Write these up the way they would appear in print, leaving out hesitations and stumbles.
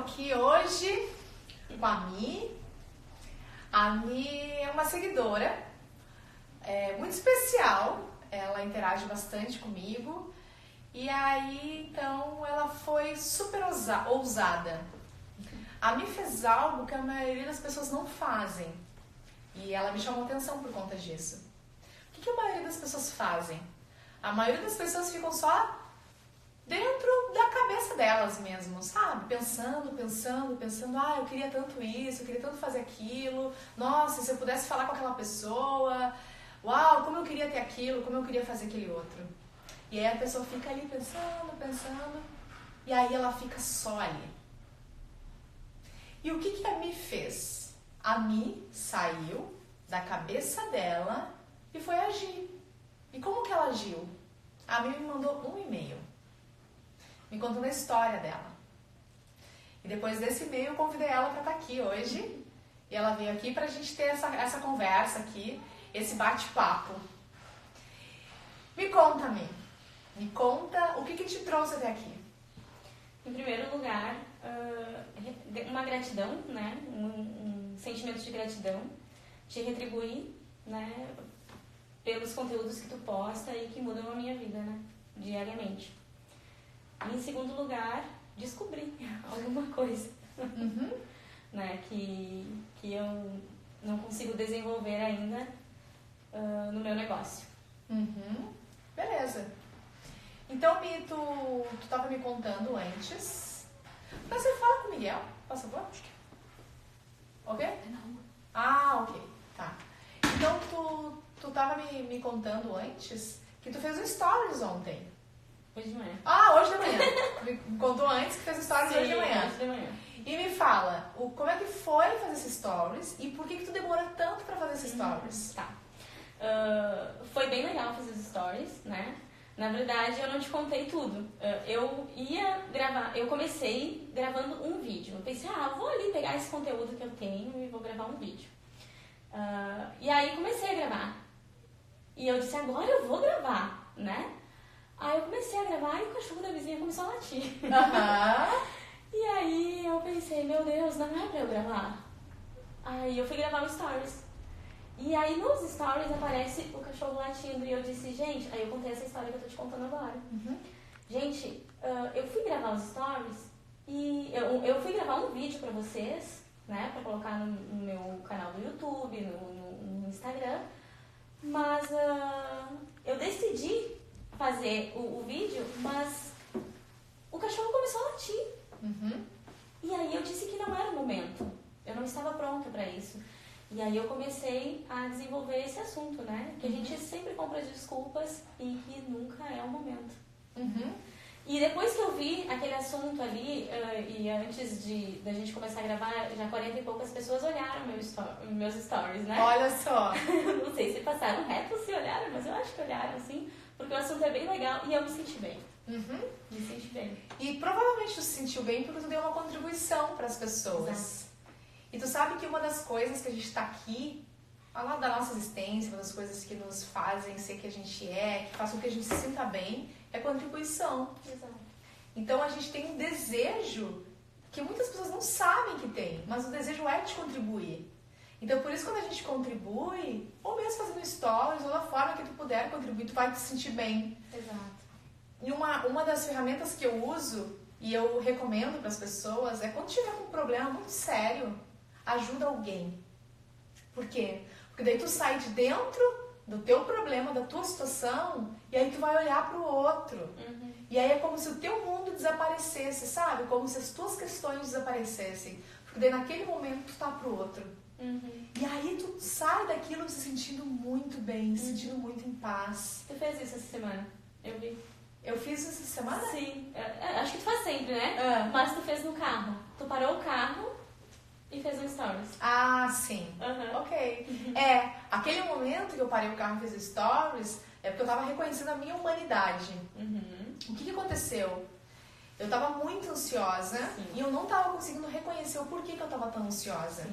aqui hoje com a Mi. A Mi é uma seguidora muito especial, ela interage bastante comigo. E aí, então, ela foi super ousada. A Mi fez algo que a maioria das pessoas não fazem. E ela me chamou a atenção por conta disso. O que a maioria das pessoas fazem? A maioria das pessoas ficam só dentro da cabeça delas mesmo, sabe? Pensando, eu queria tanto isso, eu queria tanto fazer aquilo, nossa, se eu pudesse falar com aquela pessoa, uau, como eu queria ter aquilo, como eu queria fazer aquele outro. E aí a pessoa fica ali pensando, e aí ela fica só ali. E o que a Mi fez? A Mi saiu da cabeça dela e foi agir. E como que ela agiu? A Mi me mandou um e-mail, me contando a história dela. E depois desse e-mail eu convidei ela para estar aqui hoje. E ela veio aqui para a gente ter essa conversa aqui, esse bate-papo. Me conta, Mi. Me conta o que te trouxe até aqui. Em primeiro lugar, uma gratidão, né? Um sentimento de gratidão, te retribuir, né? Pelos conteúdos que tu posta e que mudam a minha vida, né? Diariamente. E, em segundo lugar, descobrir alguma coisa, né? Que eu não consigo desenvolver ainda no meu negócio. Beleza. Então, Mi, tu estava me contando antes. Mas você fala com o Miguel, por favor? Ok? Ah, ok. Tá. Então, tu estava me contando antes que tu fez um stories ontem. Hoje de manhã. Ah, hoje de manhã. Me contou antes que fez stories. Sim, hoje de manhã. Hoje de manhã. E me fala, como é que foi fazer esses stories e por que tu demora tanto pra fazer esses stories? Tá. Foi bem legal fazer os stories, né? Na verdade, eu não te contei tudo. Eu ia gravar, eu comecei gravando um vídeo. Eu pensei, vou ali pegar esse conteúdo que eu tenho e vou gravar um vídeo. E aí comecei a gravar. E eu disse, agora eu vou gravar, né? Aí eu comecei a gravar e o cachorro da vizinha começou a latir. E aí eu pensei, meu Deus, não é pra eu gravar. Aí eu fui gravar os stories. E aí nos stories aparece o cachorro latindo e eu disse, gente, aí eu contei essa história que eu tô te contando agora. Gente, eu fui gravar os stories e eu fui gravar um vídeo pra vocês, né, pra colocar no meu canal do YouTube, no Instagram, mas eu decidi fazer o vídeo, mas o cachorro começou a latir. E aí eu disse que não era o momento, eu não estava pronta pra isso. E aí eu comecei a desenvolver esse assunto, né? Que a gente sempre compra desculpas e que nunca é o momento. E depois que eu vi aquele assunto ali, e antes da gente começar a gravar, já 40 e poucas pessoas olharam meus stories, né? Olha só! Não sei se passaram reto ou se olharam, mas eu acho que olharam, sim. Porque o assunto é bem legal e eu me senti bem. Me senti bem. E provavelmente tu se sentiu bem porque tu deu uma contribuição para as pessoas. Exato. E tu sabe que uma das coisas que a gente tá aqui, falar da nossa existência, uma das coisas que nos fazem ser que a gente é, que faz com que a gente se sinta bem, é contribuição. Exato. Então a gente tem um desejo que muitas pessoas não sabem que tem, mas o desejo é de contribuir. Então por isso quando a gente contribui, ou mesmo fazendo stories, ou da forma que tu puder contribuir, tu vai te sentir bem. Exato. E uma das ferramentas que eu uso, e eu recomendo para as pessoas, é quando tiver um problema muito sério, ajuda alguém. Por quê? Porque daí tu sai de dentro do teu problema, da tua situação, e aí tu vai olhar pro outro. E aí é como se o teu mundo desaparecesse, sabe? Como se as tuas questões desaparecessem. Porque daí naquele momento tu tá pro outro. E aí tu sai daquilo se sentindo muito bem, se sentindo muito em paz. Tu fez isso essa semana? Eu vi. Eu fiz isso essa semana? Sim. Acho que tu faz sempre, né? Mas tu fez no carro. Tu parou o carro e fez um stories. Ah, sim. Ok. Aquele momento que eu parei o carro e fiz stories, é porque eu tava reconhecendo a minha humanidade. O que aconteceu? Eu tava muito ansiosa. E eu não tava conseguindo reconhecer o porquê que eu tava tão ansiosa.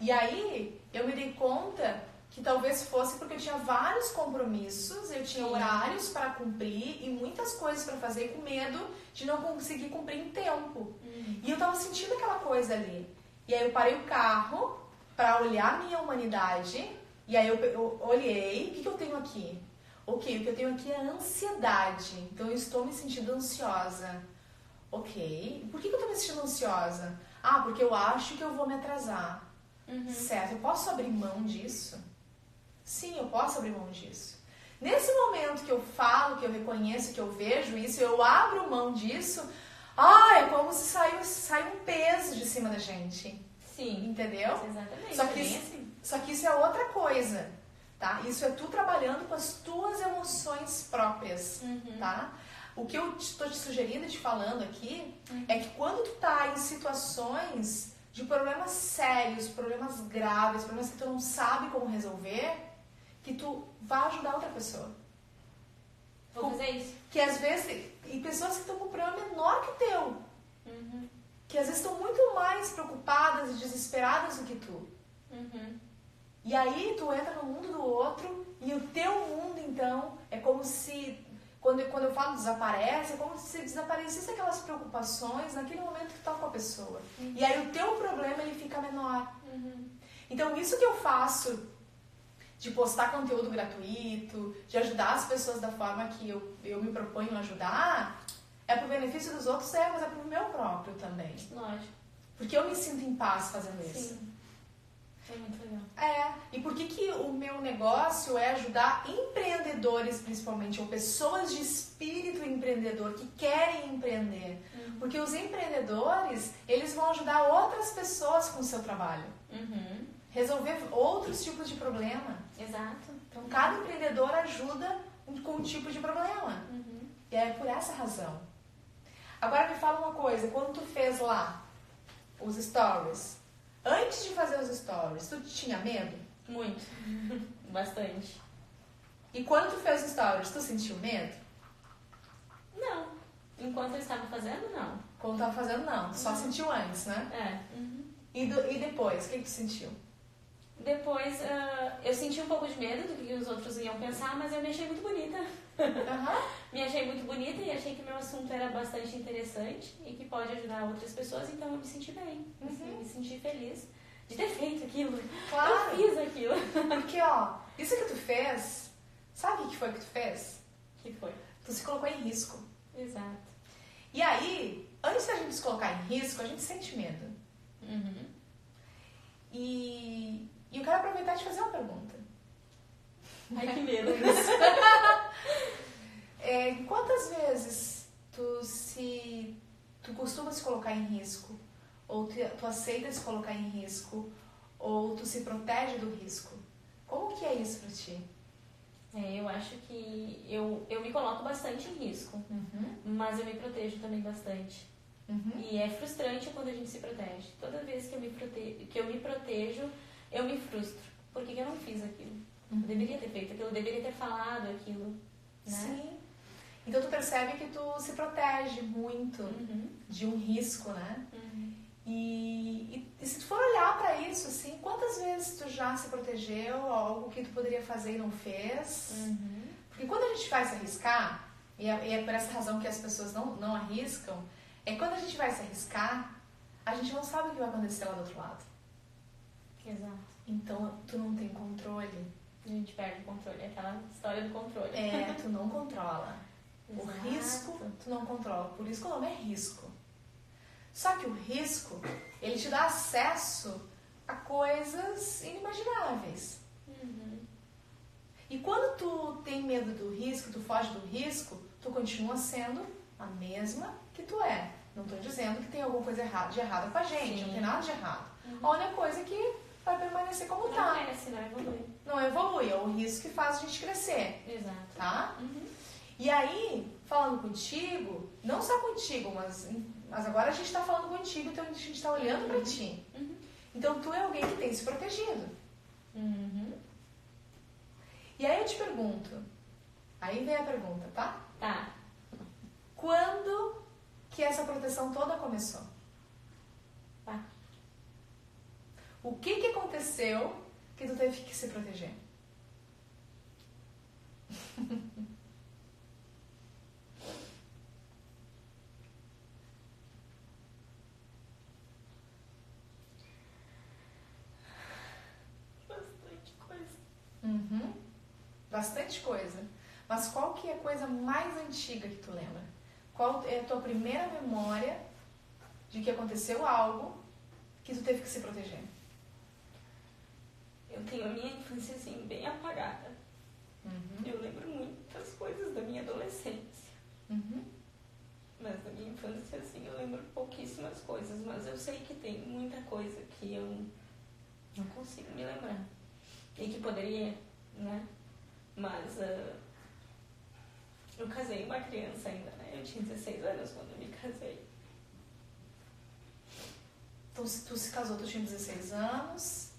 E aí, eu me dei conta que talvez fosse porque eu tinha vários compromissos, eu tinha horários para cumprir e muitas muitas coisas pra fazer e com medo de não conseguir cumprir em tempo. E eu tava sentindo aquela coisa ali. E aí eu parei o carro pra olhar a minha humanidade. E aí eu olhei, o que eu tenho aqui? Ok, o que eu tenho aqui é ansiedade. Então eu estou me sentindo ansiosa. Ok, por que eu estou me sentindo ansiosa? Ah, porque eu acho que eu vou me atrasar. Certo, eu posso abrir mão disso? Sim, eu posso abrir mão disso. Nesse momento que eu falo, que eu reconheço, que eu vejo isso, eu abro mão disso, é como se sai um peso de cima da gente. Sim. Entendeu? Exatamente. Só que isso é outra coisa, tá? Isso é tu trabalhando com as tuas emoções próprias, tá? O que eu estou te sugerindo e te falando aqui é que quando tu tá em situações de problemas sérios, problemas graves, problemas que tu não sabe como resolver, que tu vá ajudar outra pessoa. Vou fazer isso. Que às vezes, e pessoas que estão com um problema menor que o teu, que às vezes estão muito mais preocupadas e desesperadas do que tu. E aí tu entra no mundo do outro e o teu mundo, então, é como se, quando eu falo desaparece, é como se desaparecesse aquelas preocupações naquele momento que tu tá com a pessoa. E aí o teu problema, ele fica menor. Então isso que eu faço, de postar conteúdo gratuito, de ajudar as pessoas da forma que eu me proponho ajudar, é pro benefício dos outros, mas é pro meu próprio também. Lógico. Porque eu me sinto em paz fazendo isso. Sim. É muito legal. E por que o meu negócio é ajudar empreendedores, principalmente, ou pessoas de espírito empreendedor que querem empreender? Porque os empreendedores, eles vão ajudar outras pessoas com o seu trabalho. Resolver outros tipos de problema. Exato. Então, cada empreendedor ajuda com um tipo de problema. E é por essa razão. Agora me fala uma coisa, quando tu fez lá os stories, antes de fazer os stories, tu tinha medo? Muito. Bastante. E quando tu fez os stories, tu sentiu medo? Não. Enquanto eu estava fazendo, não. Quando tava fazendo, não. Só sentiu antes, né? E depois, o que tu sentiu? Depois, eu senti um pouco de medo do que os outros iam pensar, mas eu me achei muito bonita. Me achei muito bonita e achei que meu assunto era bastante interessante e que pode ajudar outras pessoas, então eu me senti bem. Me senti feliz de ter feito aquilo. Claro. Eu fiz aquilo. Porque, isso que tu fez, sabe o que foi que tu fez? Que foi? Tu se colocou em risco. Exato. E aí, antes da gente se colocar em risco, a gente sente medo. E eu quero aproveitar e te fazer uma pergunta. Ai, que medo. Quantas vezes tu costuma se colocar em risco? Ou tu aceita se colocar em risco? Ou tu se protege do risco? Como que é isso pra ti? Eu acho que eu me coloco bastante em risco, mas eu me protejo também bastante. E é frustrante quando a gente se protege. Toda vez que eu me protejo, eu me frustro. Por que eu não fiz aquilo? Eu deveria ter feito aquilo, eu deveria ter falado aquilo. Né? Sim. Então tu percebe que tu se protege muito de um risco, né? E se tu for olhar pra isso, assim, quantas vezes tu já se protegeu, algo que tu poderia fazer e não fez? Porque quando a gente vai se arriscar, e é por essa razão que as pessoas não arriscam, quando a gente vai se arriscar, a gente não sabe o que vai acontecer lá do outro lado. Exato. Então tu não tem controle. A gente perde o controle, é aquela história do controle. Tu não controla. O risco, tu não controla. Por isso que o nome é risco. Só que o risco, ele te dá acesso a coisas inimagináveis. E quando tu tem medo do risco, tu foge do risco, tu continua sendo a mesma que tu é. Não estou dizendo que tem alguma coisa de errado com a gente, não tem nada de errado. A única coisa é que vai permanecer como tá. Não cresce, não evolui. Não evolui, é o risco que faz a gente crescer. Exato. Tá? E aí, falando contigo, não só contigo, mas agora a gente está falando contigo, então a gente está olhando para ti. Então tu é alguém que tem se protegido. E aí eu te pergunto, aí vem a pergunta, tá? Tá. Quando que essa proteção toda começou? Tá. O que aconteceu que tu teve que se proteger? bastante coisa. Mas qual que é a coisa mais antiga que tu lembra? Qual é a tua primeira memória de que aconteceu algo que tu teve que se proteger? Eu tenho a minha infância, assim, bem apagada. Eu lembro muitas coisas da minha adolescência. Mas da minha infância, assim, eu lembro pouquíssimas coisas. Mas eu sei que tem muita coisa que eu não consigo me lembrar. E que poderia, né? Mas eu casei uma criança ainda, né? Eu tinha 16 anos quando eu me casei. Então, se tu se casou, tu tinha 16 anos,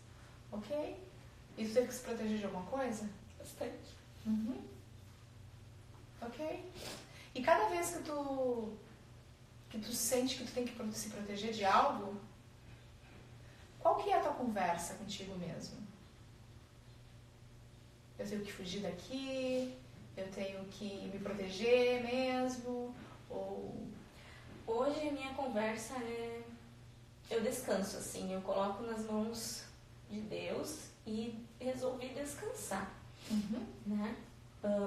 ok? E tu teve que se proteger de alguma coisa? Bastante. Ok? E cada vez que tu sente que tu tem que se proteger de algo, qual que é a tua conversa contigo mesmo? Eu tenho que fugir daqui, eu tenho que me proteger mesmo, ou... Hoje a minha conversa é... Eu descanso, assim, eu coloco nas mãos de Deus e resolvi descansar, né?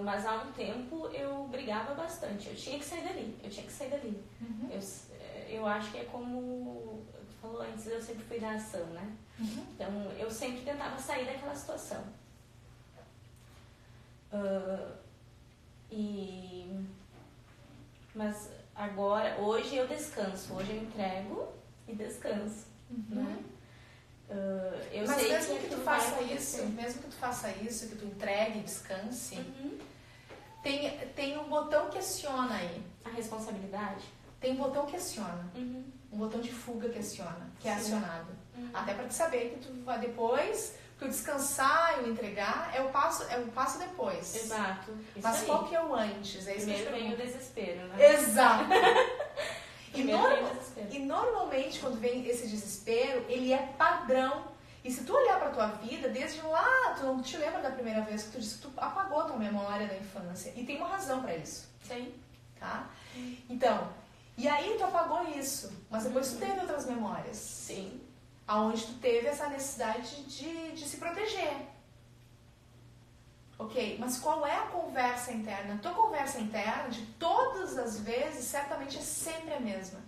Mas há um tempo eu brigava bastante, eu tinha que sair dali. Eu acho que é como tu falou antes, eu sempre fui da ação, né? Então eu sempre tentava sair daquela situação. Mas agora, hoje eu descanso, hoje eu entrego e descanso, né? Eu Mas sei mesmo que tu aquilo faça vai isso, acontecer. mesmo que tu faça isso, que tu entregue e descanse, tem um botão questiona aí. A responsabilidade? Tem um botão questiona. Um botão de fuga questiona, que é Sim. acionado. Até para tu saber que tu vai depois, que o descansar e o entregar é o passo depois. Exato. Isso Mas aí. qual que é o antes? É isso Primeiro que eu te vem o pergunto. desespero, né? Exato. Primeiro vem o desespero. E normalmente quando vem esse desespero, ele é padrão. E se tu olhar pra tua vida, desde lá, tu não te lembra da primeira vez que tu disse que tu apagou a tua memória da infância. E tem uma razão pra isso. Sim. Tá? Então, e aí tu apagou isso, mas depois tu teve outras memórias. Sim. Aonde tu teve essa necessidade de se proteger. Ok? Mas qual é a conversa interna? A tua conversa interna, de todas as vezes, certamente é sempre a mesma.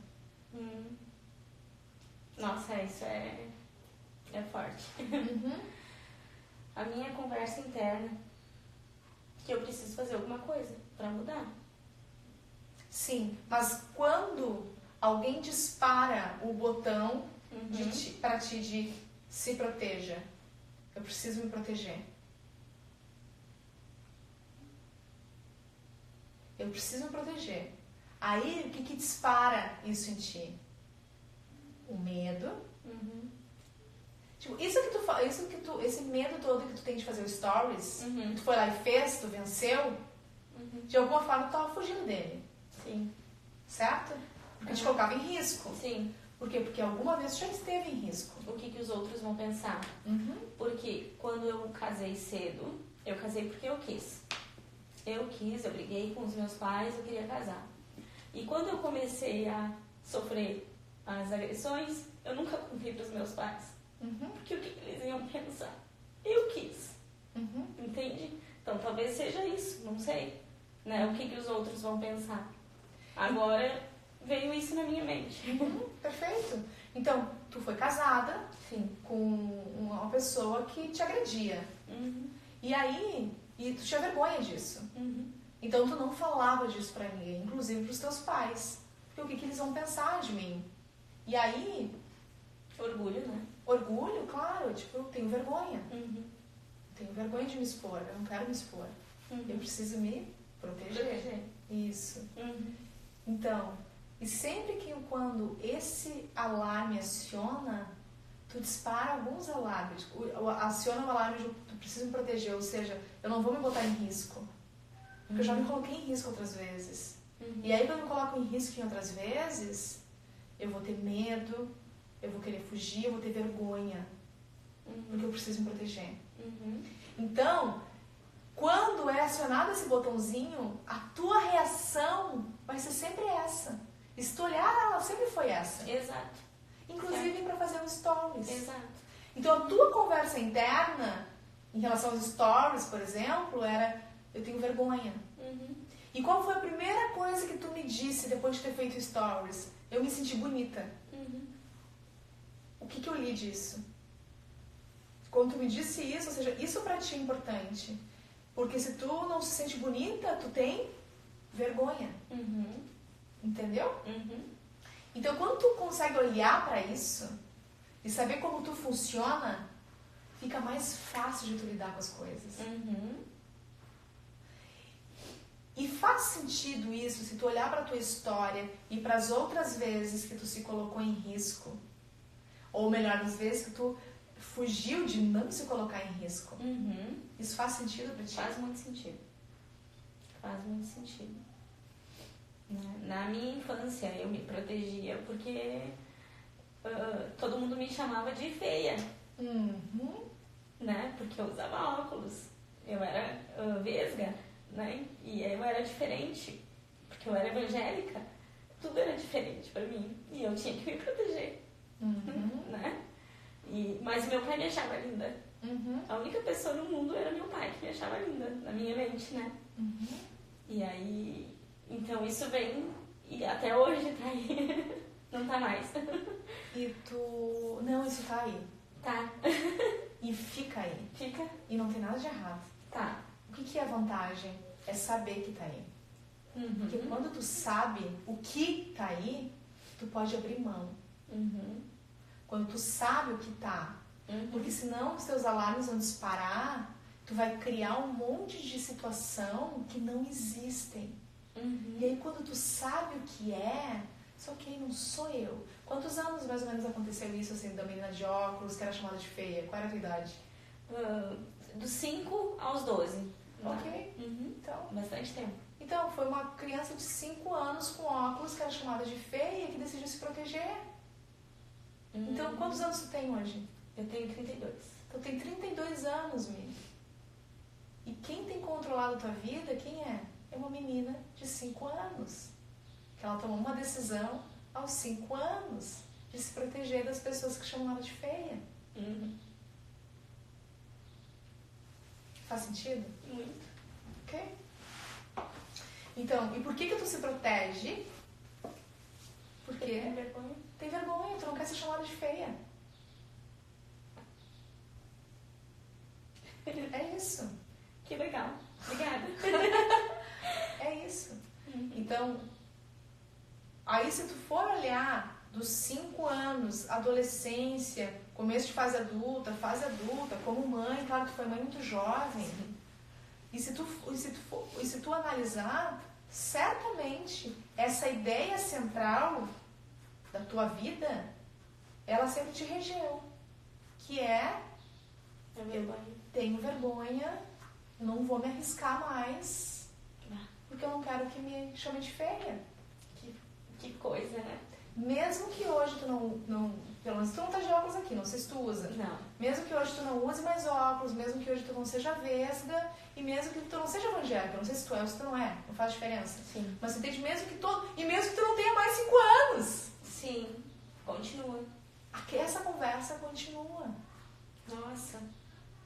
Nossa, isso é forte. A minha conversa interna, que eu preciso fazer alguma coisa pra mudar. Sim, mas quando alguém dispara o botão para ti de se proteja, eu preciso me proteger. Eu preciso me proteger. Aí, o que dispara isso em ti? O medo. Tipo, esse medo todo que tu tem de fazer o stories, que tu foi lá e fez, tu venceu, de alguma forma tu tava fugindo dele. Sim. Certo? Porque te colocava em risco. Sim. Por quê? Porque alguma vez já esteve em risco. O que os outros vão pensar? Porque quando eu casei cedo, eu casei porque eu quis. Eu briguei com os meus pais, eu queria casar. E quando eu comecei a sofrer as agressões, eu nunca contei para os meus pais. Porque o que eles iam pensar? Eu quis. Entende? Então talvez seja isso, não sei. Né? O que os outros vão pensar? Agora veio isso na minha mente. Perfeito. Então, tu foi casada Sim. com uma pessoa que te agredia. E aí, tu tinha vergonha disso. Então tu não falava disso pra ninguém, inclusive pros teus pais. Porque o que eles vão pensar de mim? E aí... Orgulho, né? Orgulho, claro. Tipo, eu tenho vergonha. Tenho vergonha de me expor. Eu não quero me expor. Eu preciso me proteger. Isso. Então, e sempre que quando esse alarme aciona, tu dispara alguns alarmes. Aciona o alarme de tu precisa me proteger, ou seja, eu não vou me botar em risco. Porque eu já me coloquei em risco outras vezes. E aí quando eu me coloco em risco em outras vezes, eu vou ter medo, eu vou querer fugir, eu vou ter vergonha. Porque eu preciso me proteger. Então, quando é acionado esse botãozinho, a tua reação vai ser sempre essa. E se tu olhar, ela sempre foi essa. Exato. Inclusive para fazer um stories. Exato. Então a tua conversa interna em relação aos stories, por exemplo, era eu tenho vergonha. E qual foi a primeira coisa que tu me disse depois de ter feito stories? Eu me senti bonita. O que eu li disso? Quando tu me disse isso, ou seja, isso pra ti é importante. Porque se tu não se sente bonita, tu tem vergonha. Entendeu? Então, quando tu consegue olhar pra isso e saber como tu funciona, fica mais fácil de tu lidar com as coisas. E faz sentido isso se tu olhar pra tua história e para as outras vezes que tu se colocou em risco. Ou melhor, das vezes que tu fugiu de não se colocar em risco. Isso faz sentido pra ti? Faz muito sentido. Faz muito sentido. Na minha infância, eu me protegia porque todo mundo me chamava de feia. Né? Porque eu usava óculos. Eu era vesga, né? E eu era diferente. Porque eu era evangélica. Tudo era diferente pra mim. E eu tinha que me proteger. Né? Mas meu pai me achava linda. A única pessoa no mundo era meu pai que me achava linda, na minha mente, né? E aí, então isso vem e até hoje tá aí. Não tá mais. E tu... Não, isso tá aí. Tá. E fica aí. Fica. E não tem nada de errado. Tá. O que é a vantagem? É saber que tá aí. Porque quando tu sabe o que tá aí, tu pode abrir mão. Quando tu sabe o que tá. Porque senão os teus alarmes vão disparar, tu vai criar um monte de situação que não existem. E aí quando tu sabe o que é, só que não sou eu. Quantos anos mais ou menos aconteceu isso, assim, da menina de óculos que era chamada de feia? Qual era a tua idade? Dos 5 aos 12. Ok. Então, bastante tempo. Então, foi uma criança de 5 anos com óculos que era chamada de feia que decidiu se proteger. Então, quantos anos tu tem hoje? Eu tenho 32. Então, tem 32 anos, Mi. E quem tem controlado a tua vida, quem é? É uma menina de 5 anos. Que ela tomou uma decisão aos 5 anos de se proteger das pessoas que chamam ela de feia. Faz sentido? Muito. Ok? Então, e por que tu se protege? Porque tem vergonha. Tem vergonha, tu não quer ser chamada de feia. É isso. Que legal. Obrigada. É isso. Então, aí se tu for olhar dos 5 anos, adolescência, começo de fase adulta, como mãe, claro que tu foi mãe muito jovem. E se tu analisar, certamente essa ideia central da tua vida, ela sempre te regeu. Que é, eu tenho vergonha, não vou me arriscar mais, porque eu não quero que me chame de feia. Que coisa, né? Mesmo que hoje tu não pelo menos tu não tá de óculos aqui, não sei se tu usa. Não. Mesmo que hoje tu não use mais óculos, mesmo que hoje tu não seja vesga, e mesmo que tu não seja evangélica, não sei se tu é ou se tu não é, não faz diferença. Sim. Mas você entende mesmo que mesmo que tu não tenha mais 5 anos. Sim, continua. Essa conversa continua. Nossa.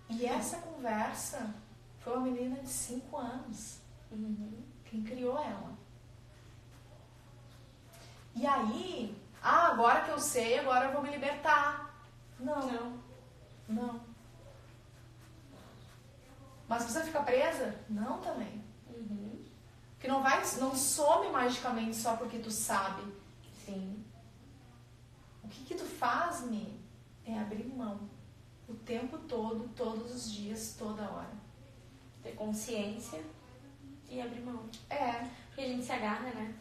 E essa conversa foi uma menina de 5 anos. Quem criou ela? E aí, agora que eu sei, agora eu vou me libertar. Não. Mas você fica presa? Não também. Porque não some magicamente só porque tu sabe. Sim. O que tu faz, Mi, é abrir mão. O tempo todo, todos os dias, toda hora. Ter consciência e abrir mão. Porque a gente se agarra, né?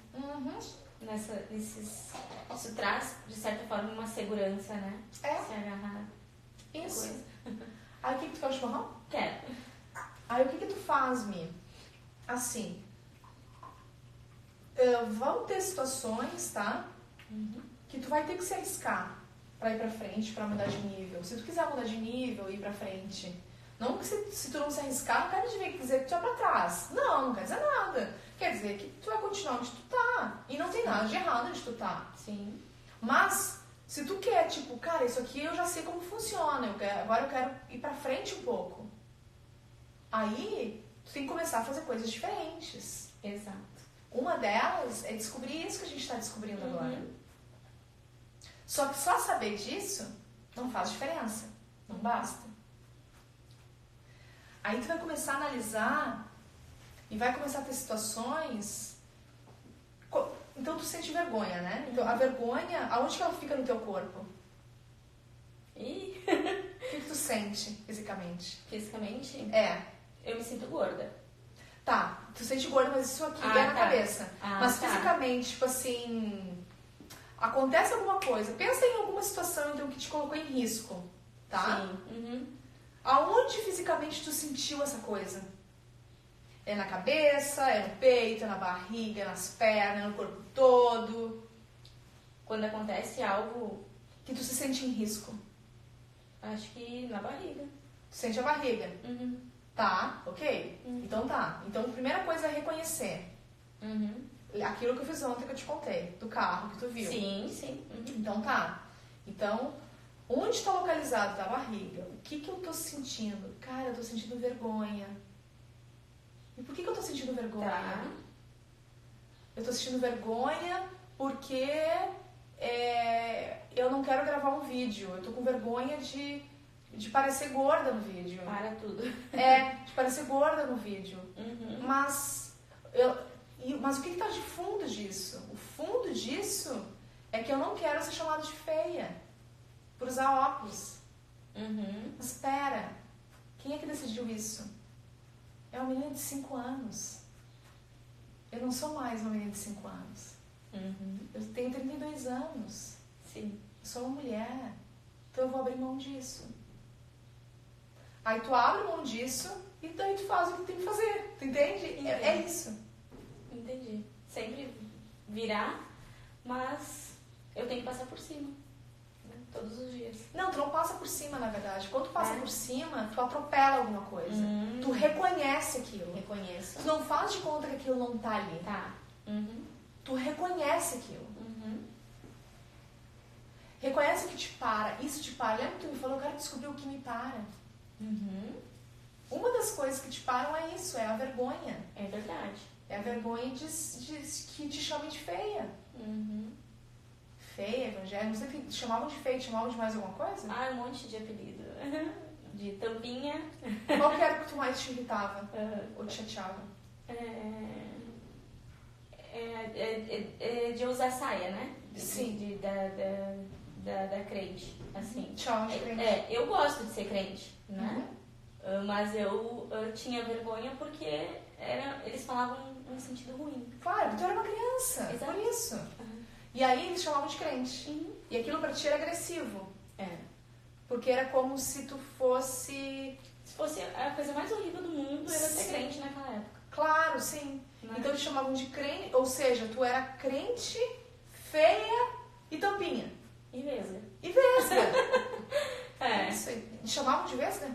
Isso traz, de certa forma, uma segurança, né? Se agarrar. Isso. Aí o que tu quer, o chimarrão? Quero. Aí o que tu faz, Mi? Assim, vão ter situações, tá? Que tu vai ter que se arriscar pra ir pra frente, pra mudar de nível. Se tu quiser mudar de nível e ir pra frente. Não que se tu não se arriscar, não quer dizer que tu vai pra trás. Não quer dizer nada. Quer dizer que tu vai continuar onde tu tá. E não tem nada de errado onde tu tá. Sim. Mas, se tu quer, tipo, cara, isso aqui eu já sei como funciona. Agora eu quero ir pra frente um pouco. Aí, tu tem que começar a fazer coisas diferentes. Exato. Uma delas é descobrir isso que a gente está descobrindo agora. Só que só saber disso não faz diferença. Não basta. Aí tu vai começar a analisar e vai começar a ter situações... Então tu sente vergonha, né? Então a vergonha, aonde que ela fica no teu corpo? E O que tu sente fisicamente? fisicamente, É. eu me sinto gorda. Tá, tu sente gorda, mas isso aqui é na cabeça. Mas fisicamente, tipo assim, acontece alguma coisa. Pensa em alguma situação então, que te colocou em risco, tá? Sim. Aonde fisicamente tu sentiu essa coisa? É na cabeça, é no peito, é na barriga, é nas pernas, é no corpo todo? Quando acontece algo, Que tu se sente em risco? acho que na barriga. Tu sente a barriga? Tá, ok? Então tá. Então a primeira coisa é reconhecer. Aquilo que eu fiz ontem que eu te contei, do carro que tu viu. Sim. Então tá. Então, onde está localizado a barriga? O que eu tô sentindo? Cara, eu tô sentindo vergonha. E por que eu tô sentindo vergonha? Tá. Eu tô sentindo vergonha porque eu não quero gravar um vídeo. Eu tô com vergonha de parecer gorda no vídeo. Para tudo. De parecer gorda no vídeo. Mas o que tá de fundo disso? O fundo disso é que eu não quero ser chamada de feia por usar óculos. Mas espera, quem é que decidiu isso? É uma menina de 5 anos. Eu não sou mais uma menina de 5 anos. Eu tenho 32 anos. Sim. Eu sou uma mulher. Então eu vou abrir mão disso. Aí tu abre mão disso e daí tu faz o que tem que fazer. Tu entende? É isso. Entendi. Sempre virar, mas eu tenho que passar por cima. Né? Todos os dias. Não, tu não passa por cima, na verdade. Quando tu passa por cima, tu atropela alguma coisa. Tu reconhece aquilo. Reconheço. Tu não faz de conta que aquilo não tá ali. Tá. Tu reconhece aquilo. Reconhece o que te para. Isso te para. Lembra que tu me falou? Eu quero descobrir o que me para. Uma das coisas que te param é isso, é a vergonha. É verdade. É a vergonha de que te chamem de feia. Feia, evangélica, não sei o que te chamavam de feia, te chamavam de mais alguma coisa? Um monte de apelido. De tampinha. Qual que era o que tu mais te irritava? Ou te chateava? De usar saia, né? Sim. Da crente, assim. Tchau, de crente. Eu gosto de ser crente, né? Mas eu tinha vergonha porque eles falavam um sentido ruim. Claro, tu era uma criança, Exato. por isso. E aí eles chamavam de crente. E aquilo pra ti era agressivo. Porque era como se tu fosse... Se fosse a coisa mais horrível do mundo, era ser crente naquela época. Claro, sim. Né? Então eles chamavam de crente, ou seja, tu era crente, feia e tampinha. E vesga. E vesga. Isso aí. Chamavam de vesga?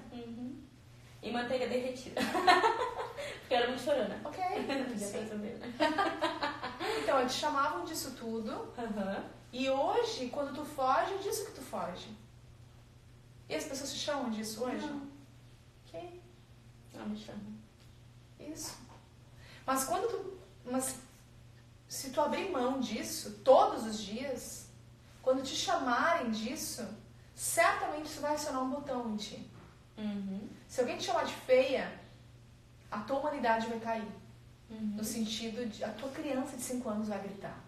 E manteiga derretida. Porque eu era muito chorona. Ok. Sim. Então, eles chamavam disso tudo. E hoje, quando tu foge, é disso que tu foge. E as pessoas te chamam disso hoje? Não. Ok. Não me chamam. Isso. Mas se tu abrir mão disso todos os dias, quando te chamarem disso, certamente isso vai acionar um botão em ti. Se alguém te chamar de feia, a tua humanidade vai cair. No sentido de a tua criança de 5 anos vai gritar.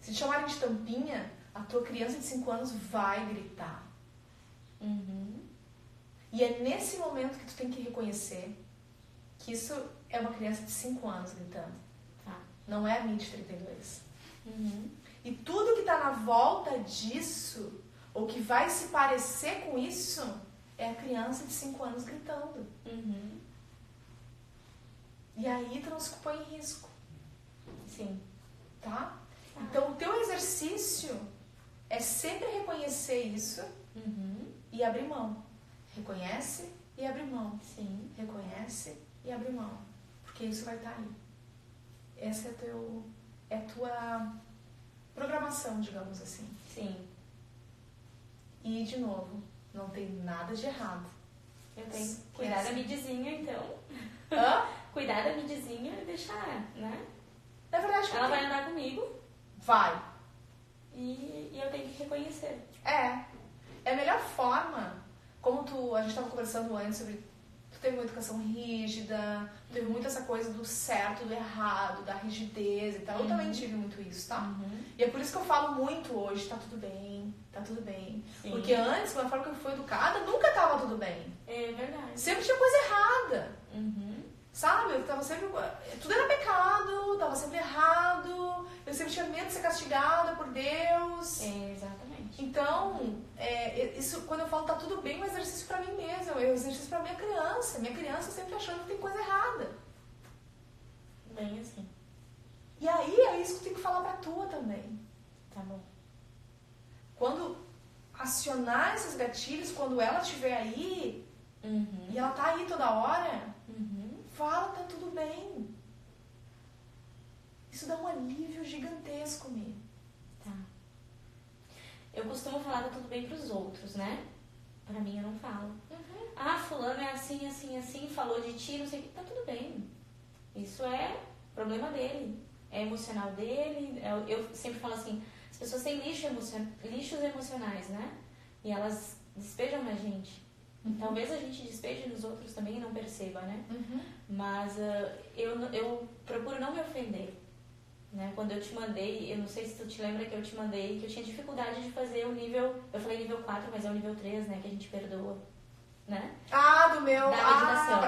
Se te chamarem de tampinha, a tua criança de 5 anos vai gritar. E é nesse momento que tu tem que reconhecer que isso é uma criança de 5 anos gritando. Não é a minha de 32. E tudo que está na volta disso, ou que vai se parecer com isso, é a criança de 5 anos gritando. E aí tu não se põe em risco. Sim. Tá? Então o teu exercício é sempre reconhecer isso e abrir mão. Reconhece e abre mão. Sim. Reconhece e abre mão. Porque isso vai estar aí. Essa é a tua programação, digamos assim. Sim. E, de novo, não tem nada de errado Eu tenho que cuidar da midzinha, então. Hã? Cuidar da midzinha e deixar, né? Na verdade, ela vai andar comigo. Vai. E eu tenho que reconhecer. É a melhor forma, como a gente estava conversando antes sobre, tu teve uma educação rígida, tu teve muito essa coisa do certo, do errado, da rigidez e tal. Eu também tive muito isso, tá? E é por isso que eu falo muito hoje, tá tudo bem, tá tudo bem. Sim. Porque antes, da forma que eu fui educada, nunca tava tudo bem. É verdade. Sempre tinha coisa errada. Sabe? Eu tava sempre... Tudo era pecado, tava sempre errado, eu sempre tinha medo de ser castigada por Deus. Exatamente. Então, isso, quando eu falo tá tudo bem, é um exercício pra mim mesma, é um exercício pra minha criança. Minha criança sempre achando que tem coisa errada. Bem assim. E aí, é isso que eu tenho que falar pra tua também. Tá bom. Quando acionar esses gatilhos, quando ela estiver aí, e ela tá aí toda hora... Fala, tá tudo bem. Isso dá um alívio gigantesco, Mi. Tá. Eu costumo falar tá tudo bem pros outros, né? Pra mim eu não falo. Ah, fulano é assim, assim, assim, falou de ti, não sei o que. Tá tudo bem. Isso é problema dele. É emocional dele. Eu sempre falo assim, as pessoas têm lixos emocionais, né? E elas despejam na gente. Talvez a gente despeje nos outros também e não perceba, né? Mas eu procuro não me ofender, né? Quando eu te mandei, eu não sei se tu te lembra que eu te mandei, que eu tinha dificuldade de fazer o nível, eu falei nível 4, mas é o nível 3, né? Que a gente perdoa, né? Do meu... Da meditação.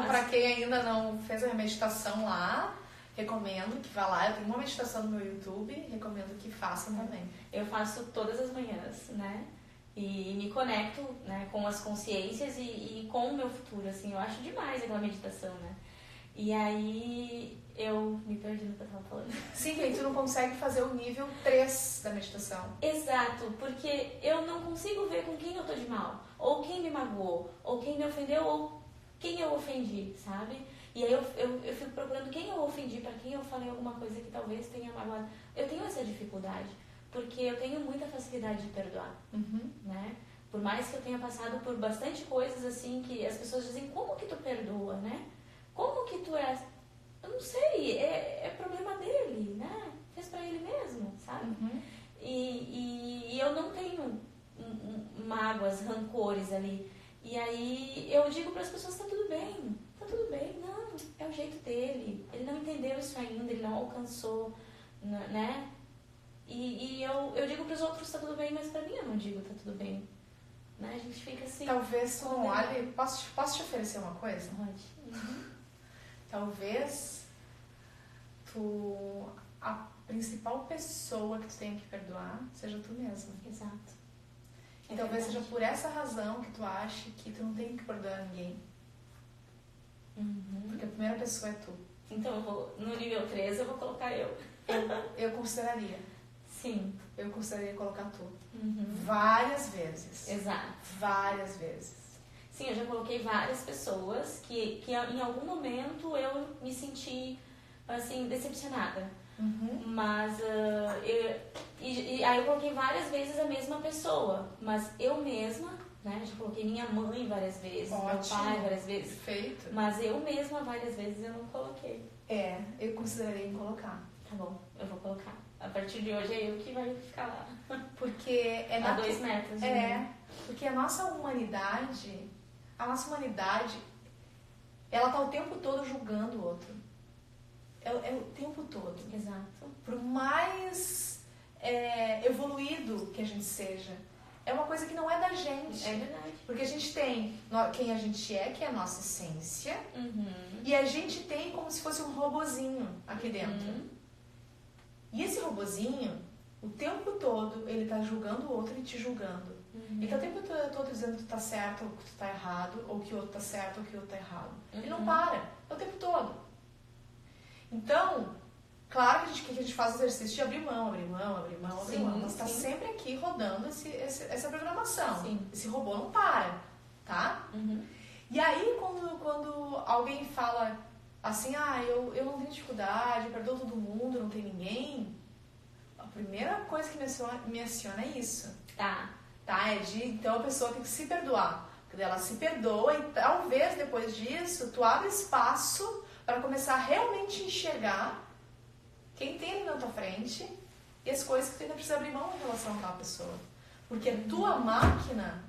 Pra quem ainda não fez a meditação lá, recomendo que vá lá. Eu tenho uma meditação no meu YouTube, recomendo que façam também. Eu faço todas as manhãs, né? E me conecto, né, com as consciências e com o meu futuro, assim, eu acho demais aquela meditação, né? E aí eu me perdi no que eu tava falando. Sim, que aí tu não consegue fazer o nível 3 da meditação. Exato, porque eu não consigo ver com quem eu tô de mal, ou quem me magoou, ou quem me ofendeu, ou quem eu ofendi, sabe? E aí eu fico procurando quem eu ofendi, pra quem eu falei alguma coisa que talvez tenha magoado. Eu tenho essa dificuldade. Porque eu tenho muita facilidade de perdoar, né? Por mais que eu tenha passado por bastante coisas assim que as pessoas dizem, como que tu perdoa, né? Como que tu é... Eu não sei, é problema dele, né? Fez pra ele mesmo, sabe? E eu não tenho mágoas, rancores ali. E aí eu digo para as pessoas, tá tudo bem, não, é o jeito dele. Ele não entendeu isso ainda, ele não alcançou, né? E eu digo para os outros, tá tudo bem, mas para mim eu não digo, tá tudo bem. Né? A gente fica assim... Talvez tu não olhe... Posso te oferecer uma coisa? Pode. Talvez a principal pessoa que tu tenha que perdoar seja tu mesma. Exato. E talvez seja por essa razão que tu ache que tu não tem que perdoar ninguém. Porque a primeira pessoa é tu. Então eu vou, no nível 3 eu vou colocar eu. Eu consideraria. Sim. Eu gostaria de colocar tu. Várias vezes. Exato. Várias vezes. Sim, eu já coloquei várias pessoas que em algum momento eu me senti, assim, decepcionada. Mas, aí eu coloquei várias vezes a mesma pessoa. Mas eu mesma, né, já coloquei minha mãe várias vezes, meu pai várias vezes. Perfeito. Mas eu mesma várias vezes eu não coloquei. Eu consideraria em colocar. Tá bom, eu vou colocar. A partir de hoje é eu que vai ficar lá. Porque a 2 metros. Porque a nossa humanidade, ela tá o tempo todo julgando o outro. É o tempo todo. Exato. Por mais evoluído que a gente seja, é uma coisa que não é da gente. É verdade. Porque a gente tem quem a gente é, que é a nossa essência, e a gente tem como se fosse um robozinho aqui dentro. E esse robozinho, o tempo todo, ele tá julgando o outro e te julgando. Ele tá o tempo todo dizendo que tu tá certo ou que tu tá errado, ou que o outro tá certo ou que o outro tá errado. Ele não para, é o tempo todo. Então, claro que a gente faz o exercício de abrir mão, mas tá sempre aqui rodando essa programação. Sim. Esse robô não para, tá? E aí, quando alguém fala assim, eu não tenho dificuldade, eu perdoo todo mundo, não tem ninguém, a primeira coisa que me aciona é isso. Tá. Então a pessoa tem que se perdoar. Ela se perdoa e talvez depois disso tu abra espaço para começar a realmente enxergar quem tem ali na tua frente e as coisas que tu ainda precisa abrir mão em relação àquela pessoa. Porque a tua máquina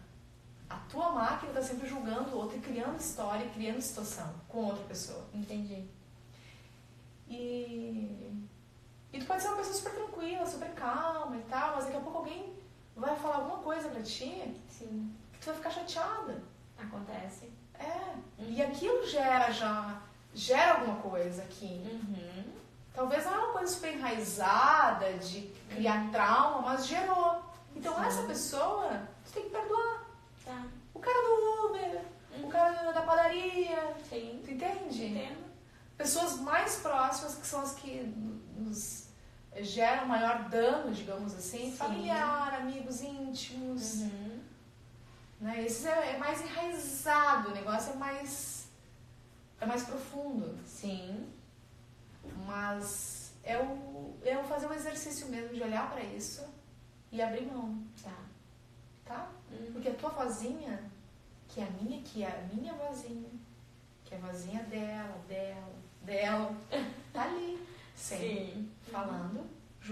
está sempre julgando o outro e criando história, criando situação com outra pessoa. Entendi. E tu pode ser uma pessoa super tranquila, super calma e tal, mas daqui a pouco alguém vai falar alguma coisa pra ti. Sim. Que tu vai ficar chateada. Acontece. E aquilo gera alguma coisa aqui. Talvez não é uma coisa super enraizada de criar trauma, mas gerou. Então essa pessoa, tu tem que perdoar. Tá. O cara do Uber, o cara da padaria. Sim. Tu entende? Entendo. Pessoas mais próximas, que são as que nos geram maior dano, digamos assim. Sim. Familiar, amigos íntimos. Né? Esse é mais enraizado, o negócio é mais profundo. Sim. Mas eu fazer um exercício mesmo de olhar pra isso e abrir mão. Tá? Porque a tua vozinha, que é a minha vozinha, que é a vozinha dela, tá ali, sempre. Sim. Falando, te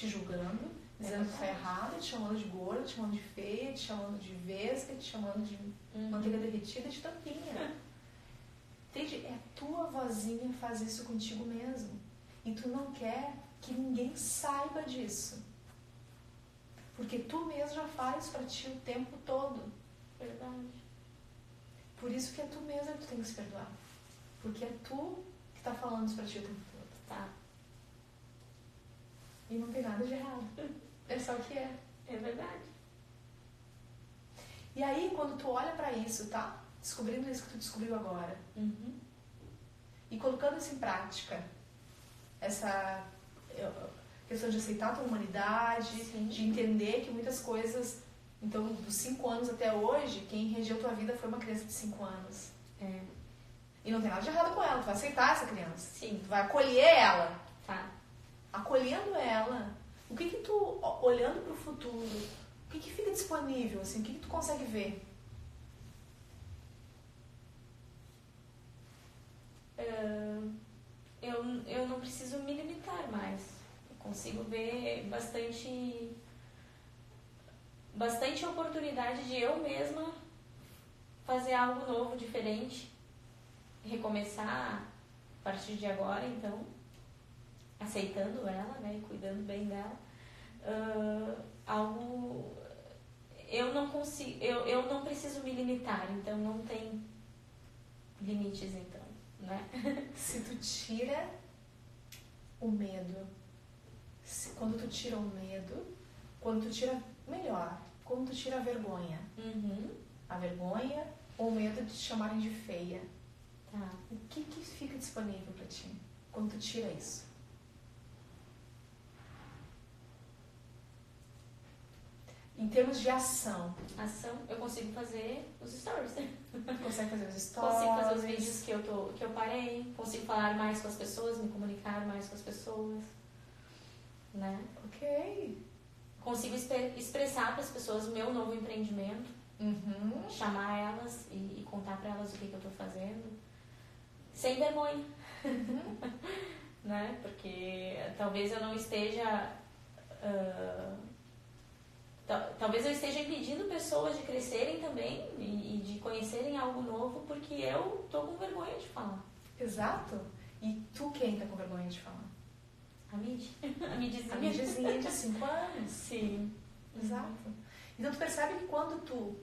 julgando, dizendo que tá errado, te chamando de gorda, te chamando de feia, te chamando de vesga, te chamando de manteiga derretida, de tampinha. Entende? É a tua vozinha faz isso contigo mesmo. E tu não quer que ninguém saiba disso. Porque tu mesmo já faz pra ti o tempo todo. Verdade. Por isso que é tu mesmo que tu tem que se perdoar. Porque é tu que tá falando isso pra ti o tempo todo. Tá. E não tem nada de errado. É só o que é. É verdade. E aí, quando tu olha pra isso, tá? Descobrindo isso que tu descobriu agora. E colocando isso em prática. Essa questão de aceitar a tua humanidade, Sim. de entender que muitas coisas... Então, dos 5 anos até hoje, quem regeu tua vida foi uma criança de 5 anos. E não tem nada de errado com ela, tu vai aceitar essa criança. Sim. Tu vai acolher ela. Tá. Acolhendo ela, o que tu, olhando pro futuro, o que fica disponível, assim, o que tu consegue ver? Eu não preciso me limitar mais. Eu consigo ver bastante oportunidade de eu mesma fazer algo novo, diferente, recomeçar a partir de agora, então, aceitando ela, né, e cuidando bem dela. Eu não preciso me limitar, então não tem limites, então, né? Se tu tira o medo, quando tu tira o medo, quando tu tira a vergonha. A vergonha ou o medo de te chamarem de feia. Tá. O que fica disponível pra ti quando tu tira isso? Em termos de ação. Eu consigo fazer os stories, né? Consegue fazer os stories? Consigo fazer os vídeos que eu parei. Consigo falar mais com as pessoas, me comunicar mais com as pessoas. Né? Ok. Consigo expressar para as pessoas o meu novo empreendimento. Chamar elas e contar para elas o que eu estou fazendo. Sem vergonha. Né? Porque talvez eu não esteja... Talvez eu esteja impedindo pessoas de crescerem também e de conhecerem algo novo porque eu tô com vergonha de falar. Exato. E tu quem tá com vergonha de falar? A Midi. A Midizinha de 5 anos. Sim. Exato. Então tu percebe que quando tu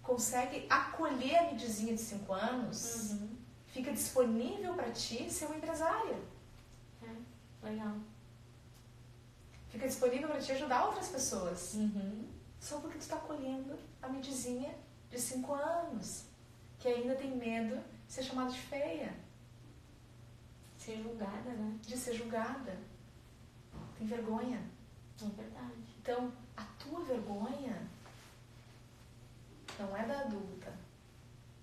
consegue acolher a Midizinha de 5 anos, fica disponível pra ti ser uma empresária. Legal. Fica disponível para te ajudar outras pessoas. Só porque tu tá acolhendo a Midizinha de 5 anos, que ainda tem medo de ser chamada de feia. Ser julgada, né? De ser julgada. Tem vergonha. É verdade. Então, a tua vergonha não é da adulta,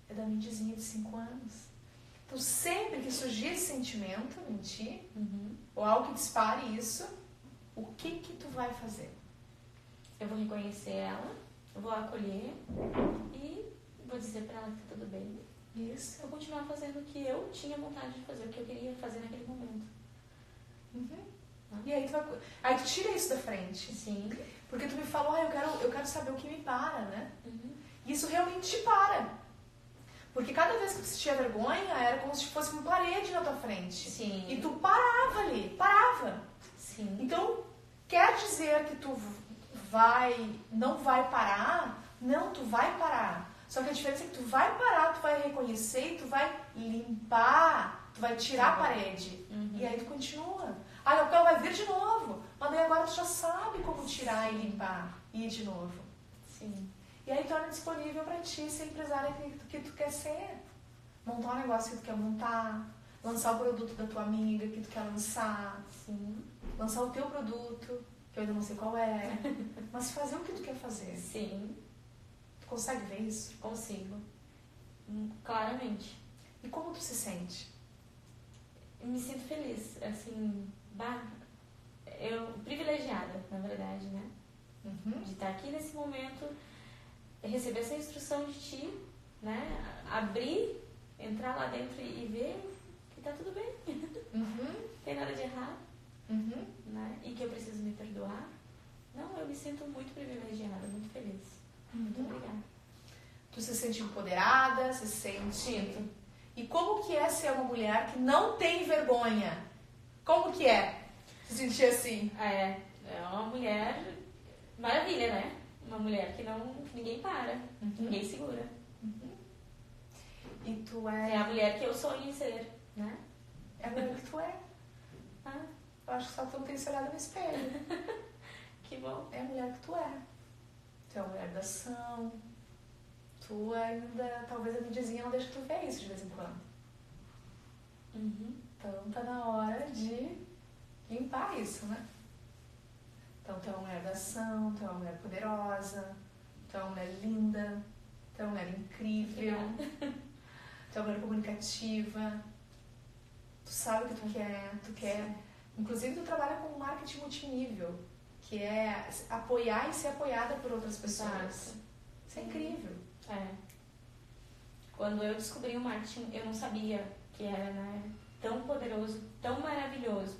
é da Midizinha de 5 anos. Então, sempre que surgir esse sentimento em ti, ou algo que dispare isso, o que tu vai fazer? Eu vou reconhecer ela, vou acolher e vou dizer pra ela que tá tudo bem. Isso. Vou continuar fazendo o que eu tinha vontade de fazer, o que eu queria fazer naquele momento. E aí tu tira isso da frente. Sim. Porque tu me falou, eu quero saber o que me para, né? E isso realmente te para. Porque cada vez que tu sentia vergonha, era como se fosse uma parede na tua frente. Sim. E tu parava ali, parava. Sim. Então, quer dizer que tu não vai parar? Não, tu vai parar. Só que a diferença é que tu vai parar, tu vai reconhecer, tu vai limpar, tu vai tirar a parede. E aí tu continua. Ah, o pé vai vir de novo. Mas daí agora tu já sabe como tirar e limpar. E ir de novo. Sim. E aí torna disponível pra ti ser empresária que tu quer ser. Montar um negócio que tu quer montar. Lançar o produto da tua amiga que tu quer lançar. Sim. Lançar o teu produto, que eu ainda não sei qual é. Mas fazer o que tu quer fazer. Sim. Tu consegue ver isso? Consigo. Claramente. E como tu se sente? Eu me sinto feliz, assim, privilegiada, na verdade, né? De estar aqui nesse momento, receber essa instrução de ti, né? Abrir, entrar lá dentro e ver que tá tudo bem. Não tem nada de errado, né? E que eu preciso me perdoar. Não, eu me sinto muito privilegiada, muito feliz. Muito obrigada. Tu se sente empoderada, se sente... Sinto. E como que é ser uma mulher que não tem vergonha? Como que é se sentir assim? É uma mulher maravilha, né? Uma mulher que ninguém para, ninguém segura. E tu é... É a mulher que eu sonho em ser, né? É a mulher que tu é. Eu acho que só tu não tem se olhado no espelho. Que bom. É a mulher que tu é. Tu é a mulher da ação. Tu ainda, talvez a mídiazinha não deixe tu ver isso de vez em quando. Então tá na hora de limpar isso, né? Então tu é uma mulher da ação, tu é uma mulher poderosa, tu é uma mulher linda, tu é uma mulher incrível, tu é uma mulher comunicativa, tu sabe o que tu quer. Inclusive tu trabalha com marketing multinível, que é apoiar e ser apoiada por outras pessoas. Isso é incrível. Quando eu descobri o marketing, eu não sabia que era, né, tão poderoso, tão maravilhoso.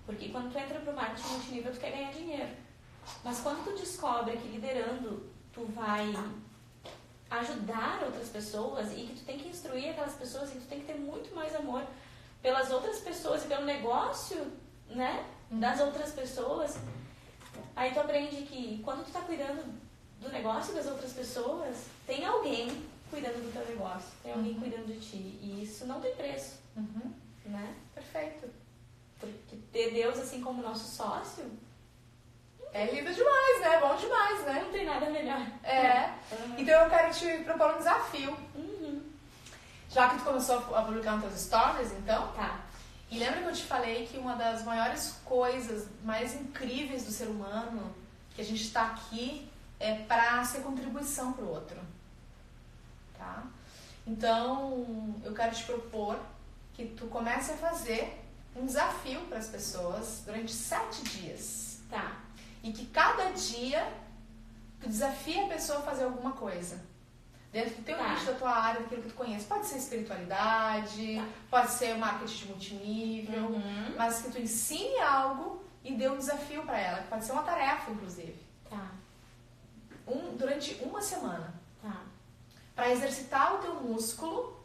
Porque quando tu entra pro marketing multinível, tu quer ganhar dinheiro. Mas quando tu descobre que liderando, tu vai ajudar outras pessoas e que tu tem que instruir aquelas pessoas e que tu tem que ter muito mais amor pelas outras pessoas e pelo negócio, né, das outras pessoas, aí tu aprende que quando tu tá cuidando do negócio das outras pessoas, tem alguém cuidando do teu negócio, tem alguém cuidando de ti. E isso não tem preço, né? Perfeito. Porque ter Deus assim como nosso sócio... É lindo demais, né? Bom demais, né? Não tem nada melhor. Então eu quero te propor um desafio. Já que tu começou a publicar nos teus stories, então... Tá. E lembra que eu te falei que uma das maiores coisas mais incríveis do ser humano, que a gente está aqui, é para ser contribuição para o outro. Tá? Então, eu quero te propor que tu comece a fazer um desafio para as pessoas durante 7 dias. Tá. E que cada dia tu desafie a pessoa a fazer alguma coisa. Dentro do teu nicho, da tua área, daquilo que tu conhece. Pode ser espiritualidade, pode ser marketing multinível, mas que tu ensine algo e dê um desafio para ela. Que pode ser uma tarefa, inclusive. Tá. Durante uma semana. Tá. Para exercitar o teu músculo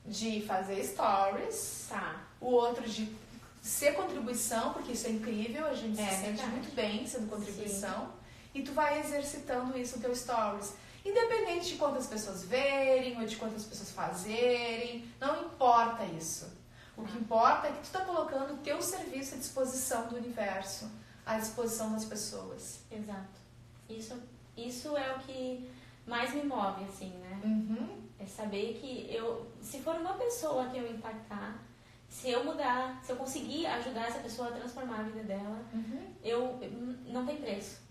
de fazer stories. Tá. O outro de ser contribuição, porque isso é incrível, a gente se sente muito bem sendo contribuição. Sim. E tu vai exercitando isso no teu stories. Independente de quantas pessoas verem ou de quantas pessoas fazerem, não importa isso. O que importa é que tu está colocando o teu serviço à disposição do universo, à disposição das pessoas. Exato. Isso é o que mais me move, assim, né? É saber que se for uma pessoa que eu impactar, se eu mudar, se eu conseguir ajudar essa pessoa a transformar a vida dela, não tem preço.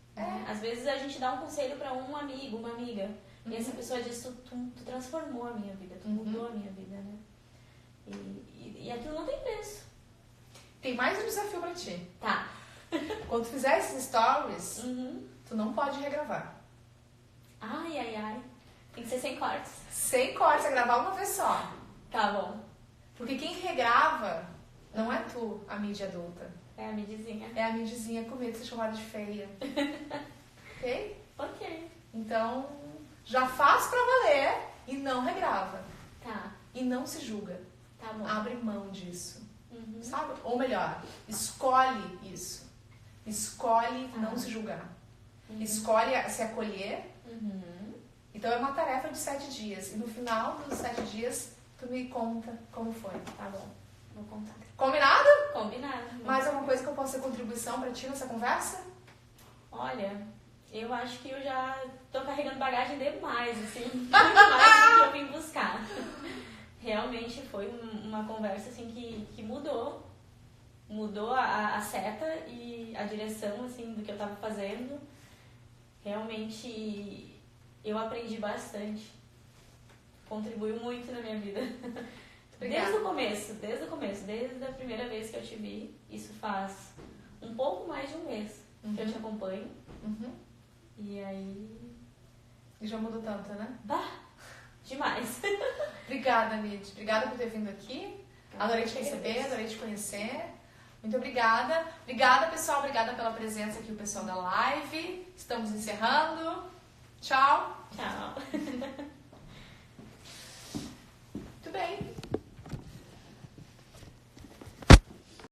Às vezes a gente dá um conselho para um amigo, uma amiga, e essa pessoa diz, tu transformou a minha vida, tu mudou a minha vida, né? E aquilo não tem preço. Tem mais um desafio para ti. Tá. Quando tu fizer esses stories, tu não pode regravar. Ai, ai, ai. Tem que ser sem cortes. Sem cortes, é gravar uma vez só. Tá bom. Porque quem regrava não é tu, a mídia adulta. É a midzinha. É a mídiazinha com medo de ser chamada de feia. Ok? Ok. Então, já faz pra valer e não regrava. Tá. E não se julga. Tá bom. Abre mão disso. Uhum. Sabe? Ou melhor, escolhe isso. Escolhe Tá. não se julgar. Uhum. Escolhe se acolher. Uhum. Então é uma tarefa de 7 dias. E no final dos 7 dias, tu me conta como foi. Tá bom. Vou contar. Combinado? Combinado. Mais alguma coisa que eu possa ser contribuição pra ti nessa conversa? Olha, eu acho que eu já tô carregando bagagem demais, assim. Muito mais do que eu vim buscar. Realmente foi uma conversa, assim, que mudou. Mudou a seta e a direção, assim, do que eu tava fazendo. Realmente, eu aprendi bastante. Contribuiu muito na minha vida. Obrigada. Desde o começo, desde a primeira vez que eu te vi. Isso faz um pouco mais de um mês que eu te acompanho. Uhum. E aí... E já mudou tanto, né? Bah! Demais! Obrigada, Lid. Obrigada por ter vindo aqui. Adorei te receber, adorei te conhecer. Muito obrigada. Obrigada, pessoal. Obrigada pela presença aqui, o pessoal da live. Estamos encerrando. Tchau. Tchau! Muito bem.